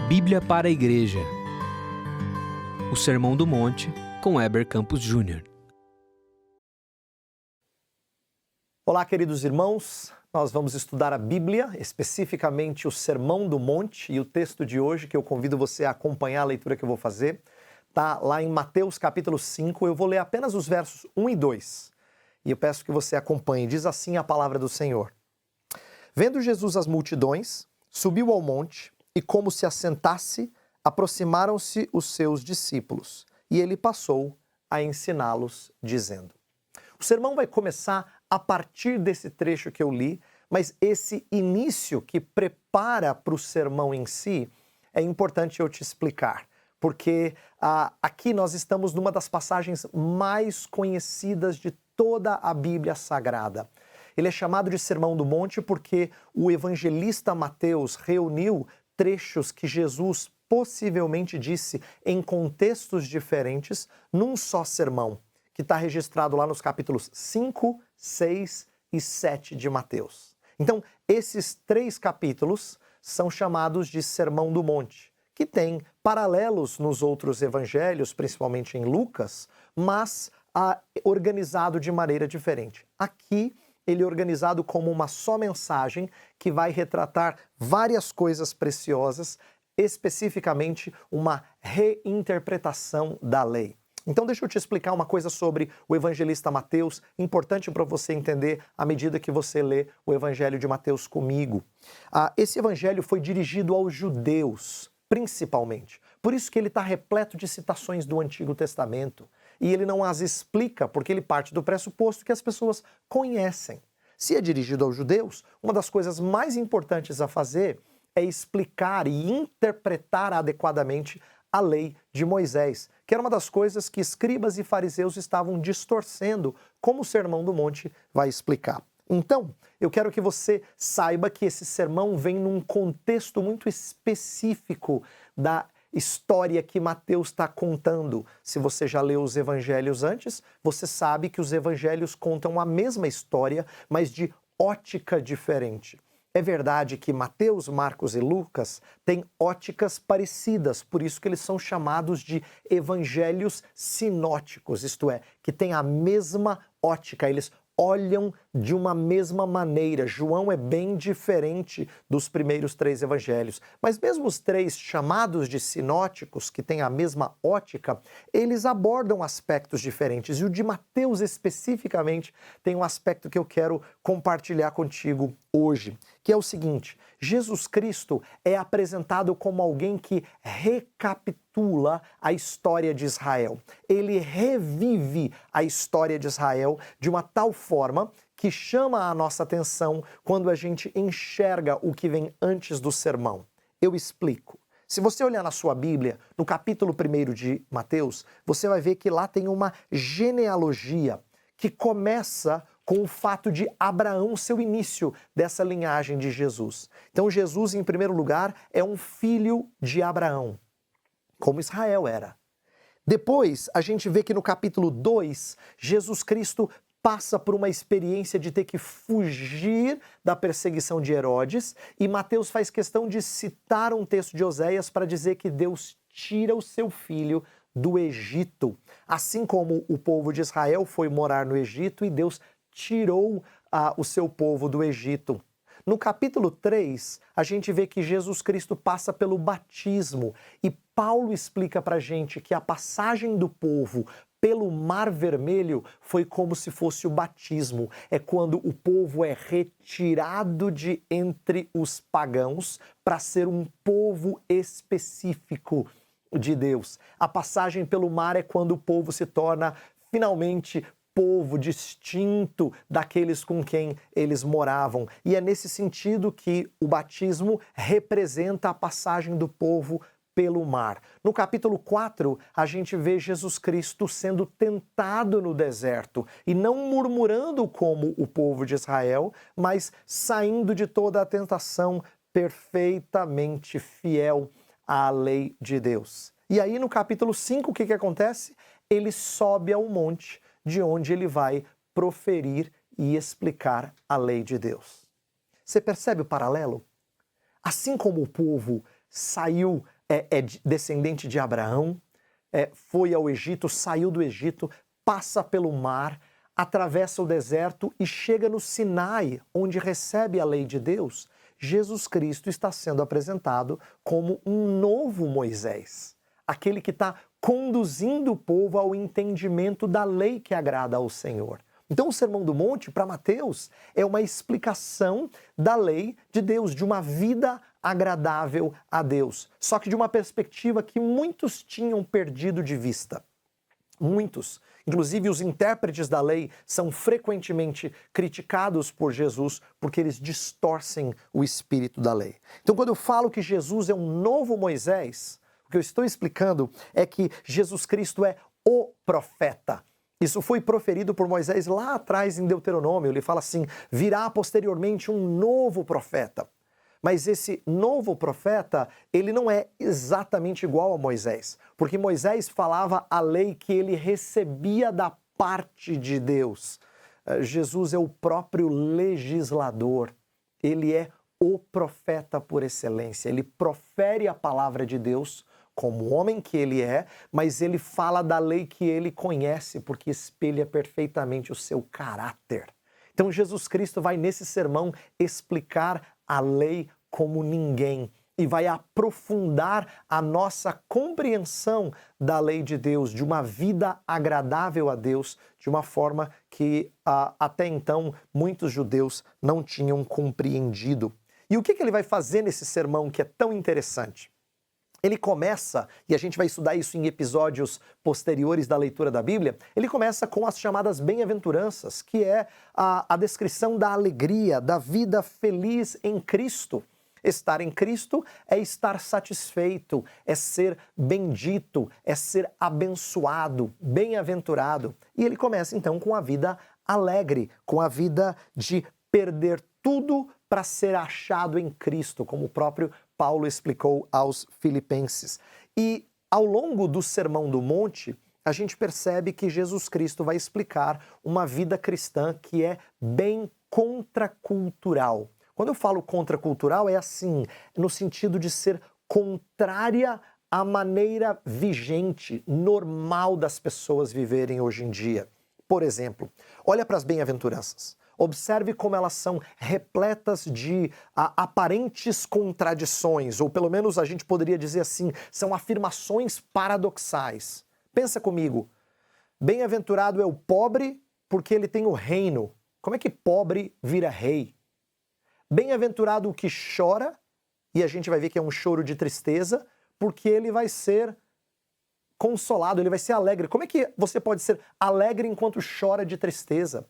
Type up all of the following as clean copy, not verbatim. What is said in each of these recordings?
Bíblia para a Igreja. O Sermão do Monte, com Heber Campos Jr. Olá, queridos irmãos. Nós vamos estudar a Bíblia, especificamente o Sermão do Monte, e o texto de hoje, que eu convido você a acompanhar a leitura que eu vou fazer, está lá em Mateus capítulo 5. Eu vou ler apenas os versos 1 e 2. E eu peço que você acompanhe. Diz assim a palavra do Senhor. Vendo Jesus as multidões, subiu ao monte, e como se assentasse, aproximaram-se os seus discípulos, e ele passou a ensiná-los, dizendo. O sermão vai começar a partir desse trecho que eu li, mas esse início que prepara para o sermão em si, é importante eu te explicar, porque aqui nós estamos numa das passagens mais conhecidas de toda a Bíblia Sagrada. Ele é chamado de Sermão do Monte porque o evangelista Mateus reuniu trechos que Jesus possivelmente disse em contextos diferentes num só sermão, que está registrado lá nos capítulos 5, 6 e 7 de Mateus. Então, esses 3 capítulos são chamados de Sermão do Monte, que tem paralelos nos outros evangelhos, principalmente em Lucas, mas organizado de maneira diferente. Aqui, ele é organizado como uma só mensagem que vai retratar várias coisas preciosas, especificamente uma reinterpretação da lei. Então deixa eu te explicar uma coisa sobre o evangelista Mateus, importante para você entender à medida que você lê o evangelho de Mateus comigo. Esse evangelho foi dirigido aos judeus, principalmente. Por isso que ele está repleto de citações do Antigo Testamento. E ele não as explica porque ele parte do pressuposto que as pessoas conhecem. Se é dirigido aos judeus, uma das coisas mais importantes a fazer é explicar e interpretar adequadamente a lei de Moisés, que era uma das coisas que escribas e fariseus estavam distorcendo, como o Sermão do Monte vai explicar. Então, eu quero que você saiba que esse sermão vem num contexto muito específico da história que Mateus está contando. Se você já leu os evangelhos antes, você sabe que os evangelhos contam a mesma história, mas de ótica diferente. É verdade que Mateus, Marcos e Lucas têm óticas parecidas, por isso que eles são chamados de evangelhos sinóticos, isto é, que têm a mesma ótica, eles olham de uma mesma maneira. João é bem diferente dos primeiros 3 evangelhos. Mas mesmo os 3 chamados de sinóticos, que têm a mesma ótica, eles abordam aspectos diferentes. E o de Mateus especificamente tem um aspecto que eu quero compartilhar contigo hoje, que é o seguinte: Jesus Cristo é apresentado como alguém que recapitula a história de Israel. Ele revive a história de Israel de uma tal forma que chama a nossa atenção quando a gente enxerga o que vem antes do sermão. Eu explico. Se você olhar na sua Bíblia, no capítulo 1 de Mateus, você vai ver que lá tem uma genealogia que começa com o fato de Abraão ser o início dessa linhagem de Jesus. Então Jesus, em primeiro lugar, é um filho de Abraão, como Israel era. Depois, a gente vê que no capítulo 2, Jesus Cristo passa por uma experiência de ter que fugir da perseguição de Herodes, e Mateus faz questão de citar um texto de Oséias para dizer que Deus tira o seu filho do Egito. Assim como o povo de Israel foi morar no Egito e Deus tirou o seu povo do Egito. No capítulo 3, a gente vê que Jesus Cristo passa pelo batismo e Paulo explica para a gente que a passagem do povo pelo Mar Vermelho foi como se fosse o batismo. É quando o povo é retirado de entre os pagãos para ser um povo específico de Deus. A passagem pelo mar é quando o povo se torna finalmente povo distinto daqueles com quem eles moravam. E é nesse sentido que o batismo representa a passagem do povo pelo mar. No capítulo 4, a gente vê Jesus Cristo sendo tentado no deserto e não murmurando como o povo de Israel, mas saindo de toda a tentação perfeitamente fiel à lei de Deus. E aí no capítulo 5, o que acontece? Ele sobe ao monte, de onde ele vai proferir e explicar a lei de Deus. Você percebe o paralelo? Assim como o povo saiu descendente de Abraão, foi ao Egito, saiu do Egito, passa pelo mar, atravessa o deserto e chega no Sinai, onde recebe a lei de Deus. Jesus Cristo está sendo apresentado como um novo Moisés, aquele que está conduzindo o povo ao entendimento da lei que agrada ao Senhor. Então o Sermão do Monte, para Mateus, é uma explicação da lei de Deus, de uma vida agradável a Deus, só que de uma perspectiva que muitos tinham perdido de vista. Muitos, inclusive os intérpretes da lei, são frequentemente criticados por Jesus porque eles distorcem o espírito da lei. Então, quando eu falo que Jesus é um novo Moisés, o que eu estou explicando é que Jesus Cristo é o profeta. Isso foi proferido por Moisés lá atrás em Deuteronômio. Ele fala assim: virá posteriormente um novo profeta. Mas esse novo profeta, ele não é exatamente igual a Moisés, porque Moisés falava a lei que ele recebia da parte de Deus. Jesus é o próprio legislador, ele é o profeta por excelência, ele profere a palavra de Deus como homem que ele é, mas ele fala da lei que ele conhece, porque espelha perfeitamente o seu caráter. Então Jesus Cristo vai nesse sermão explicar a lei como ninguém e vai aprofundar a nossa compreensão da lei de Deus, de uma vida agradável a Deus, de uma forma que até então muitos judeus não tinham compreendido. E o que ele vai fazer nesse sermão que é tão interessante? Ele começa, e a gente vai estudar isso em episódios posteriores da leitura da Bíblia, ele começa com as chamadas bem-aventuranças, que é a descrição da alegria, da vida feliz em Cristo. Estar em Cristo é estar satisfeito, é ser bendito, é ser abençoado, bem-aventurado. E ele começa então com a vida alegre, com a vida de perder tudo para ser achado em Cristo, como o próprio Paulo explicou aos Filipenses. E ao longo do Sermão do Monte, a gente percebe que Jesus Cristo vai explicar uma vida cristã que é bem contracultural. Quando eu falo contracultural, é assim, no sentido de ser contrária à maneira vigente, normal das pessoas viverem hoje em dia. Por exemplo, olha para as bem-aventuranças. Observe como elas são repletas de aparentes contradições, ou pelo menos a gente poderia dizer assim, são afirmações paradoxais. Pensa comigo, bem-aventurado é o pobre porque ele tem o reino. Como é que pobre vira rei? Bem-aventurado o que chora, e a gente vai ver que é um choro de tristeza, porque ele vai ser consolado, ele vai ser alegre. Como é que você pode ser alegre enquanto chora de tristeza?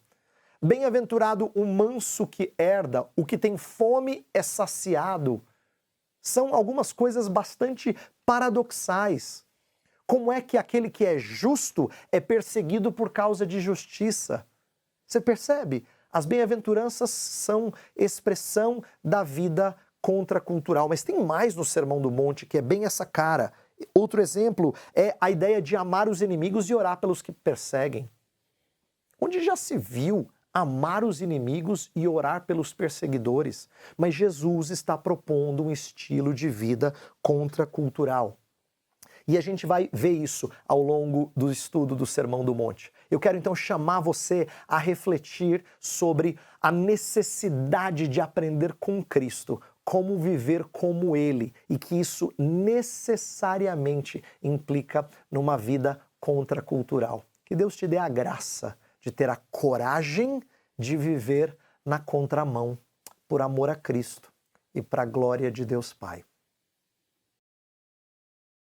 Bem-aventurado o manso que herda, o que tem fome é saciado. São algumas coisas bastante paradoxais. Como é que aquele que é justo é perseguido por causa de justiça? Você percebe? As bem-aventuranças são expressão da vida contracultural, mas tem mais no Sermão do Monte que é bem essa cara. Outro exemplo é a ideia de amar os inimigos e orar pelos que perseguem. Onde já se viu amar os inimigos e orar pelos perseguidores? Mas Jesus está propondo um estilo de vida contracultural. E a gente vai ver isso ao longo do estudo do Sermão do Monte. Eu quero então chamar você a refletir sobre a necessidade de aprender com Cristo, como viver como Ele, e que isso necessariamente implica numa vida contracultural. Que Deus te dê a graça de ter a coragem de viver na contramão, por amor a Cristo e para a glória de Deus Pai.